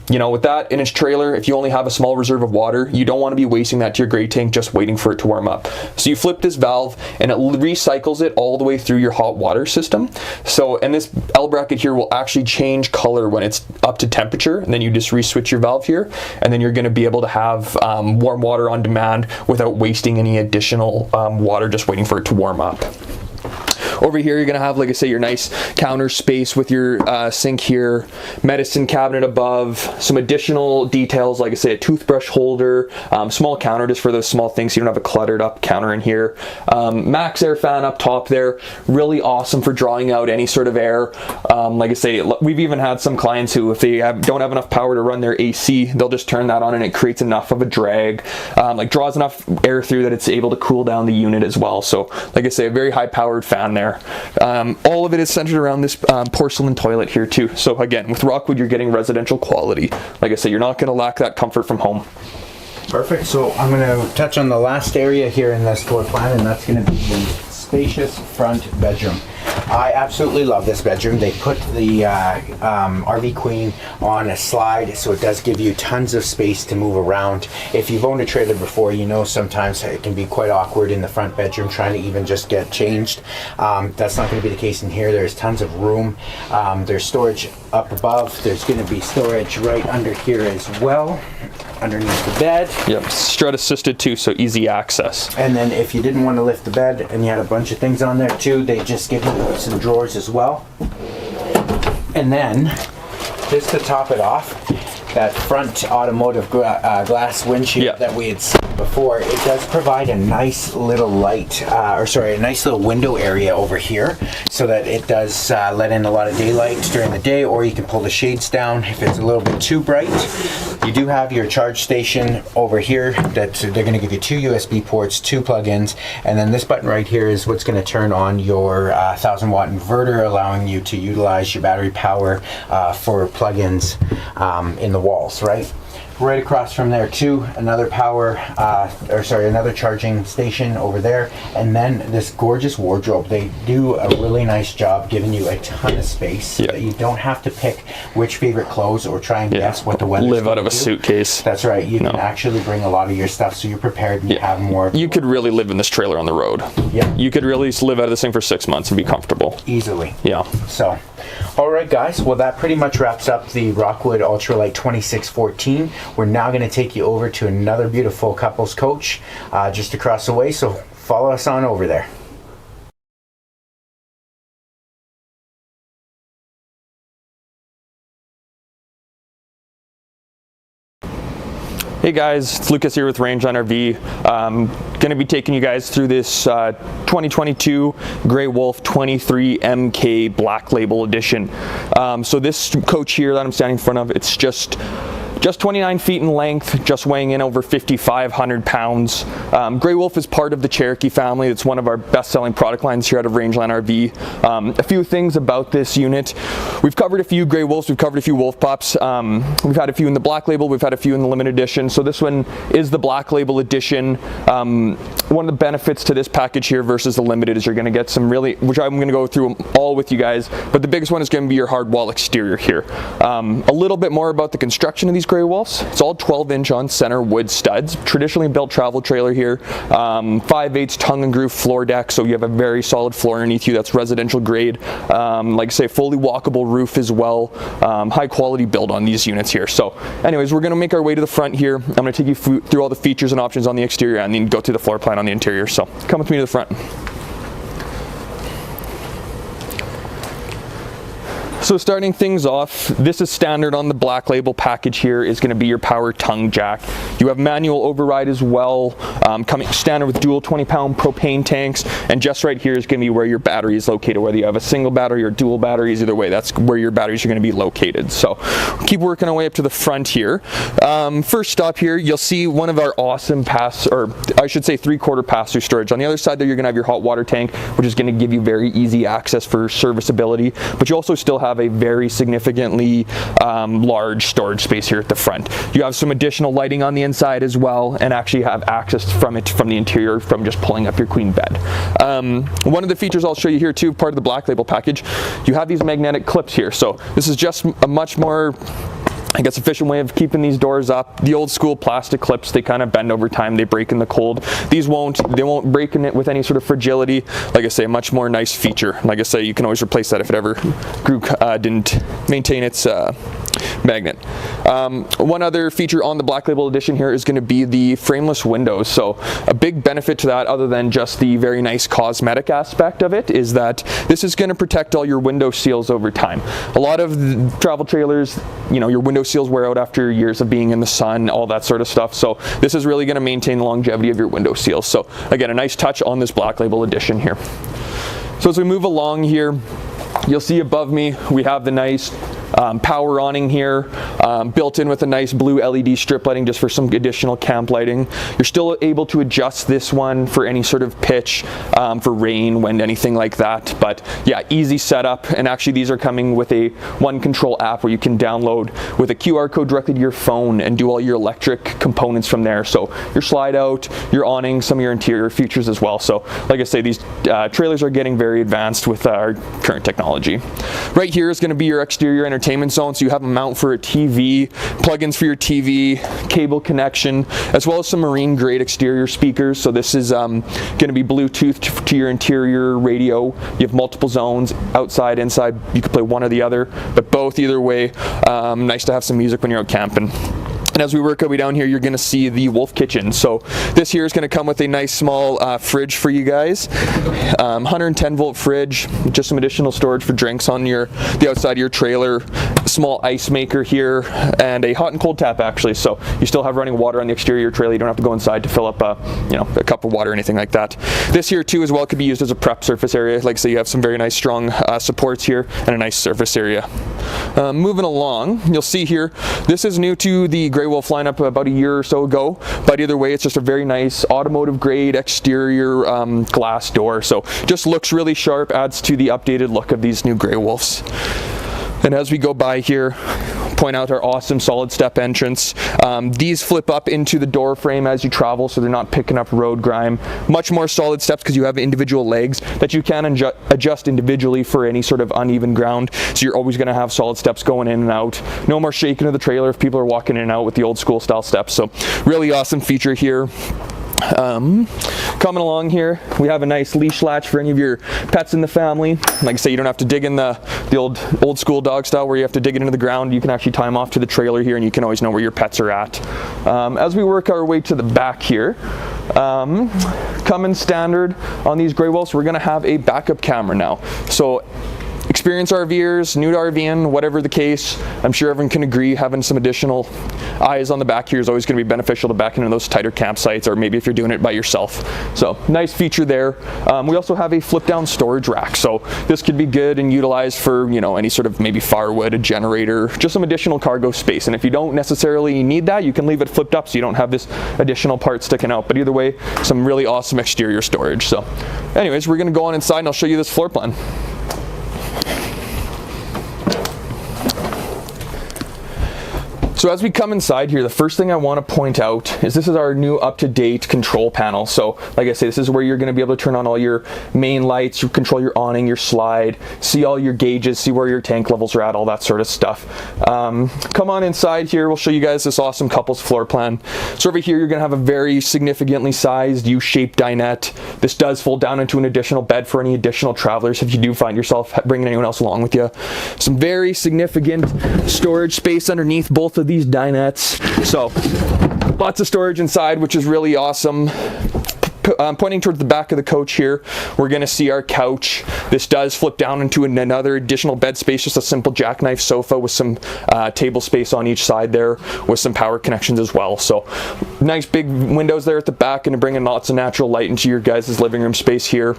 You know, with that in its trailer, if you only have a small reserve of water, you don't want to be wasting that to your gray tank just waiting for it to warm up. So you flip this valve and it recycles it all the way through your hot water system. So, and this L bracket here will actually change color when it's up to temperature, and then you just re-switch your valve here, and then you're going to be able to have warm water on demand without wasting any additional water just waiting for it to warm up. Over here, you're gonna have, like I say, your nice counter space with your sink here, medicine cabinet above, some additional details, like I say, a toothbrush holder, small counter just for those small things so you don't have a cluttered up counter in here. Max air fan up top there, really awesome for drawing out any sort of air. Like I say, we've even had some clients who, if they don't have enough power to run their AC, they'll just turn that on and it creates enough of a drag, like draws enough air through that it's able to cool down the unit as well. So, like I say, a very high powered fan there. All of it is centered around this porcelain toilet here too. So again, with Rockwood, you're getting residential quality. Like I say, you're not going to lack that comfort from home. Perfect. So I'm going to touch on the last area here in this floor plan, and that's going to be the spacious front bedroom. I absolutely love this bedroom. They put the RV Queen on a slide, so it does give you tons of space to move around. If you've owned a trailer before, you know sometimes it can be quite awkward in the front bedroom trying to even just get changed. That's not going to be the case in here. There's tons of room. There's storage up above. There's going to be storage right under here as well, underneath the bed. Yep, strut assisted too, so easy access. And then if you didn't want to lift the bed and you had a bunch of things on there too, they just give you some drawers as well. And then, just to top it off, that front automotive glass windshield that we had seen before, it does provide a nice little light, a nice little window area over here, so that it does let in a lot of daylight during the day, or you can pull the shades down if it's a little bit too bright. You do have your charge station over here that they're going to give you 2 USB ports, 2 plug-ins, and then this button right here is what's going to turn on your 1000-watt inverter, allowing you to utilize your battery power for plug-ins in the walls, right? Right across from there too, another another charging station over there, and then this gorgeous wardrobe. They do a really nice job giving you a ton of space so that you don't have to pick which favorite clothes or try and guess what the weather's live out of a suitcase. That's right. You can actually bring a lot of your stuff, so you're prepared and you have more. You could really live in this trailer on the road. Yeah. You could really live out of this thing for 6 months and be comfortable. Easily. Yeah. So, all right, guys. Well, that pretty much wraps up the ROCKWOOD ULTRALITE 2614. We're now going to take you over to another beautiful couples coach just across the way, so follow us on over there. Hey guys, it's Lucas here with Rangeline RV. Going to be taking you guys through this 2022 Grey Wolf 23 MK Black Label Edition. So this coach here that I'm standing in front of, it's just 29 feet in length, just weighing in over 5,500 pounds. Grey Wolf is part of the Cherokee family. It's one of our best-selling product lines here out of Rangeline RV. A few things about this unit. We've covered a few Grey Wolves, we've covered a few Wolf Pups. We've had a few in the Black Label, we've had a few in the limited edition. So this one is the Black Label edition. One of the benefits to this package here versus the limited is you're gonna get some really, which I'm gonna go through them all with you guys, but the biggest one is gonna be your hard wall exterior here. A little bit more about the construction of these Grey Wolves. It's all 12-inch on center wood studs, traditionally built travel trailer here. 5/8 tongue and groove floor deck, so you have a very solid floor underneath you that's residential grade. Like I say, fully walkable roof as well. High quality build on these units here. So anyways, we're gonna make our way to the front here. I'm gonna take you through all the features and options on the exterior and then go through the floor plan on the interior. So come with me to the front. So starting things off, this is standard on the Black Label package here, is going to be your power tongue jack. You have manual override as well, coming standard with dual 20-pound propane tanks, and just right here is going to be where your battery is located, whether you have a single battery or dual batteries. Either way, that's where your batteries are going to be located. So keep working our way up to the front here. First stop here, you'll see one of our awesome I should say 3/4 pass-through storage. On the other side there, you're going to have your hot water tank, which is going to give you very easy access for serviceability, but you also still have a very significantly large storage space here at the front. You have some additional lighting on the inside as well, and actually have access from the interior from just pulling up your queen bed. One of the features I'll show you here too, part of the Black Label package, you have these magnetic clips here. So this is just a much more, I guess, efficient way of keeping these doors up. The old school plastic clips, they kind of bend over time, they break in the cold. These won't break in it with any sort of fragility. Like I say, a much more nice feature. Like I say, you can always replace that if it ever didn't maintain its magnet. One other feature on the Black Label edition here is going to be the frameless windows. So a big benefit to that, other than just the very nice cosmetic aspect of it, is that this is going to protect all your window seals over time. A lot of travel trailers, your window seals wear out after years of being in the sun, all that sort of stuff. So this is really going to maintain the longevity of your window seals. So again, a nice touch on this Black Label edition here. So as we move along here, you'll see above me we have the nice power awning here, built in with a nice blue LED strip lighting just for some additional camp lighting. You're still able to adjust this one for any sort of pitch, for rain, wind, anything like that. But yeah, easy setup. And actually these are coming with a One Control app where you can download with a QR code directly to your phone and do all your electric components from there. So your slide out, your awning, some of your interior features as well. So like I say, these trailers are getting very advanced with our current technology. Right here is going to be your exterior entertainment zone. So you have a mount for a TV, plugins for your TV, cable connection, as well as some marine grade exterior speakers. So this is going to be Bluetooth to your interior radio. You have multiple zones, outside, inside. You could play one or the other, but both either way. Nice to have some music when you're out camping. And as we work our way down here, you're going to see the Wolf Kitchen. So this here is going to come with a nice small fridge for you guys. 110 volt fridge, just some additional storage for drinks on the outside of your trailer. Small ice maker here, and a hot and cold tap actually. So you still have running water on the exterior of your trailer. You don't have to go inside to fill up a cup of water or anything like that. This here too as well could be used as a prep surface area. Like I say, you have some very nice strong supports here and a nice surface area. Moving along, you'll see here, this is new to the Grey Wolf lineup about a year or so ago, but either way it's just a very nice automotive grade exterior glass door. So just looks really sharp, adds to the updated look of these new Grey Wolves. And as we go by here, point out our awesome solid step entrance. These flip up into the door frame as you travel, so they're not picking up road grime. Much more solid steps because you have individual legs that you can adjust individually for any sort of uneven ground. So you're always going to have solid steps going in and out. No more shaking of the trailer if people are walking in and out with the old school style steps. So really awesome feature here. Coming along here, we have a nice leash latch for any of your pets in the family. Like I say, you don't have to dig in the old school dog style where you have to dig it into the ground. You can actually tie them off to the trailer here, and you can always know where your pets are at. As we work our way to the back here, coming standard on these Grey Wolves, we're going to have a backup camera now. So experienced RVers, new to RVing, whatever the case, I'm sure everyone can agree having some additional eyes on the back here is always going to be beneficial to back into those tighter campsites, or maybe if you're doing it by yourself. So nice feature there. We also have a flip down storage rack, so this could be good and utilized for any sort of maybe firewood, a generator, just some additional cargo space. And if you don't necessarily need that, you can leave it flipped up so you don't have this additional part sticking out. But either way, some really awesome exterior storage. So anyways, we're going to go on inside and I'll show you this floor plan. So as we come inside here, the first thing I want to point out is this is our new up-to-date control panel. So like I say, this is where you're going to be able to turn on all your main lights, you control your awning, your slide, see all your gauges, see where your tank levels are at, all that sort of stuff. Come on inside here, we'll show you guys this awesome couples floor plan. So over here, you're going to have a very significantly sized U-shaped dinette. This does fold down into an additional bed for any additional travelers if you do find yourself bringing anyone else along with you. Some very significant storage space underneath both of these dinettes. So lots of storage inside, which is really awesome. pointing towards the back of the coach here, we're going to see our couch. This does flip down into another additional bed space, just a simple jackknife sofa with some table space on each side there with some power connections as well. So nice big windows there at the back, and to bring in lots of natural light into your guys' living room space here.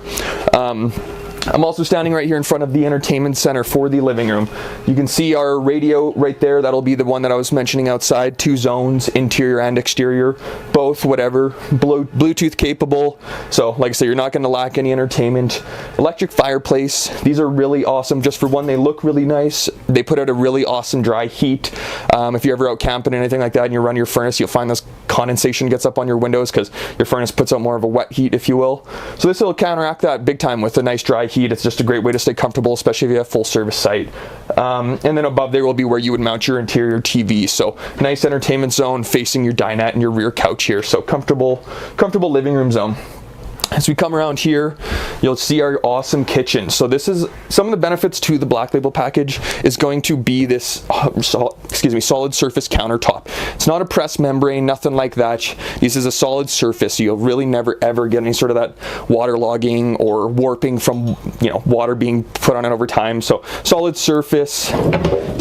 I'm also standing right here in front of the entertainment center for the living room. You can see our radio right there. That'll be the one that I was mentioning outside. 2 zones, interior and exterior, both whatever, Bluetooth capable. So like I said, you're not going to lack any entertainment. Electric fireplace. These are really awesome. Just for one, they look really nice. They put out a really awesome dry heat. If you're ever out camping or anything like that and you run your furnace, you'll find this condensation gets up on your windows because your furnace puts out more of a wet heat, if you will. So this will counteract that big time with a nice dry heat. It's just a great way to stay comfortable, especially if you have full service site. And then above there will be where you would mount your interior TV. So nice entertainment zone facing your dinette and your rear couch here. So comfortable living room zone. As we come around here, you'll see our awesome kitchen. So this is some of the benefits to the Black Label package is going to be this solid surface countertop. It's not a press membrane, nothing like that. This is a solid surface, so you'll really never ever get any sort of that waterlogging or warping from water being put on it over time. So solid surface,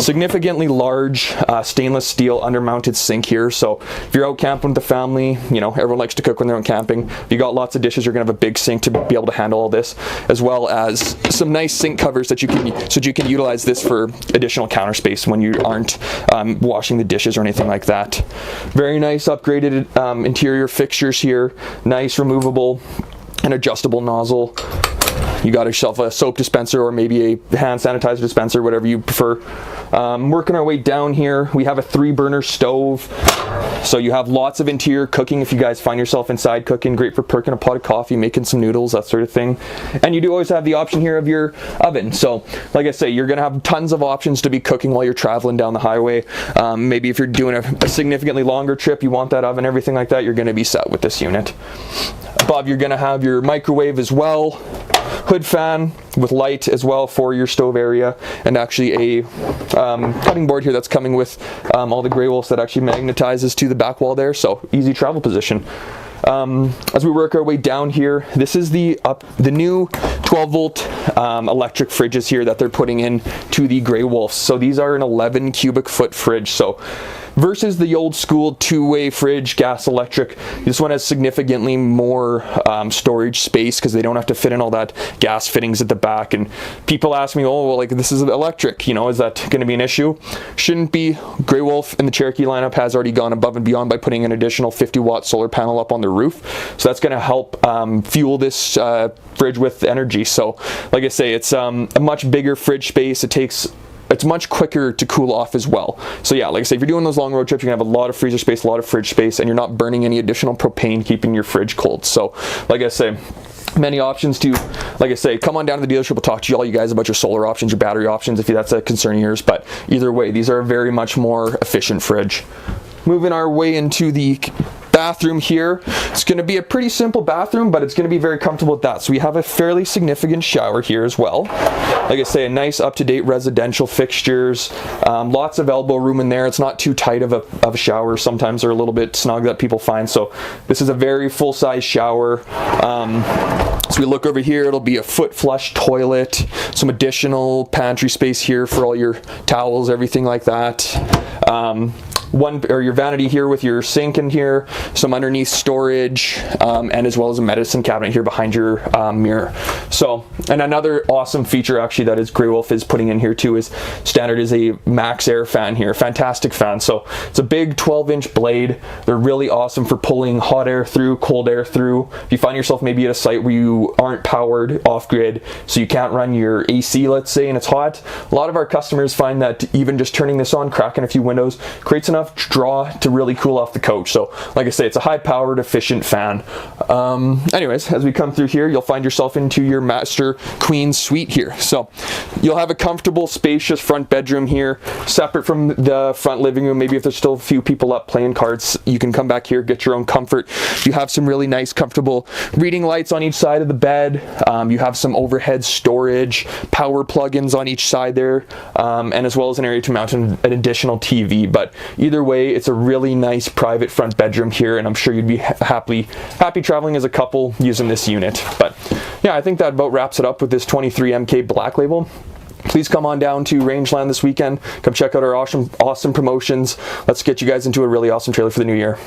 significantly large stainless steel undermounted sink here. So if you're out camping with the family, everyone likes to cook when they're out camping. If you got lots of dishes, you're gonna have a big sink to be able to handle all this, as well as some nice sink covers that you can utilize this for additional counter space when you aren't washing the dishes or anything like that. Very nice upgraded interior fixtures here. Nice removable and adjustable nozzle. You got yourself a soap dispenser or maybe a hand sanitizer dispenser, whatever you prefer. Working our way down here, we have a 3-burner stove. So you have lots of interior cooking if you guys find yourself inside cooking. Great for perking a pot of coffee, making some noodles, that sort of thing. And you do always have the option here of your oven. So like I say, you're gonna have tons of options to be cooking while you're traveling down the highway. Maybe if you're doing a significantly longer trip, you want that oven, everything like that, you're gonna be set with this unit. Above, you're gonna have your microwave as well. Hood fan with light as well for your stove area, and actually a cutting board here that's coming with all the Grey Wolves that actually magnetizes to the back wall there, so easy travel position. As we work our way down here, this is the new 12-volt electric fridges here that they're putting in to the Grey Wolves. So these are an 11 cubic foot fridge. So versus the old school 2-way fridge, gas electric, this one has significantly more storage space because they don't have to fit in all that gas fittings at the back. And people ask me, oh, well, like this is electric, is that going to be an issue? Shouldn't be. Grey Wolf in the Cherokee lineup has already gone above and beyond by putting an additional 50-watt solar panel up on the roof. So that's going to help fuel this fridge with energy. So like I say, it's a much bigger fridge space. It's much quicker to cool off as well. So yeah, like I say, if you're doing those long road trips, you're gonna have a lot of freezer space, a lot of fridge space, and you're not burning any additional propane keeping your fridge cold. So like I say, many options to, like I say, come on down to the dealership. We'll talk to all you guys about your solar options, your battery options, if that's a concern of yours. But either way, these are a very much more efficient fridge. Moving our way into the bathroom here. It's going to be a pretty simple bathroom, but it's going to be very comfortable with that. So we have a fairly significant shower here as well. Like I say, a nice up-to-date residential fixtures. Lots of elbow room in there. It's not too tight of a shower. Sometimes they're a little bit snug that people find. So this is a very full-size shower. So we look over here, it'll be a foot flush toilet, some additional pantry space here for all your towels, everything like that. Your vanity here with your sink in here, some underneath storage, and as well as a medicine cabinet here behind your mirror. So, and another awesome feature actually that is Grey Wolf is putting in here too is standard is a max air fan here, fantastic fan. So it's a big 12-inch blade. They're really awesome for pulling hot air through, cold air through. If you find yourself maybe at a site where you aren't powered off grid, so you can't run your AC, let's say, and it's hot, a lot of our customers find that even just turning this on, cracking a few windows, creates enough draw to really cool off the coach. So like I say, it's a high powered efficient fan. Anyways, as we come through here, you'll find yourself into your master queen suite here. So you'll have a comfortable spacious front bedroom here, separate from the front living room. Maybe if there's still a few people up playing cards, you can come back here, get your own comfort. You have some really nice comfortable reading lights on each side of the bed. You have some overhead storage, power plugins on each side there, and as well as an area to mount an additional TV. But either either way, it's a really nice private front bedroom here, and I'm sure you'd be happy traveling as a couple using this unit. But yeah, I think that about wraps it up with this 23 MK Black Label. Please come on down to Rangeland this weekend. Come check out our awesome promotions. Let's get you guys into a really awesome trailer for the new year.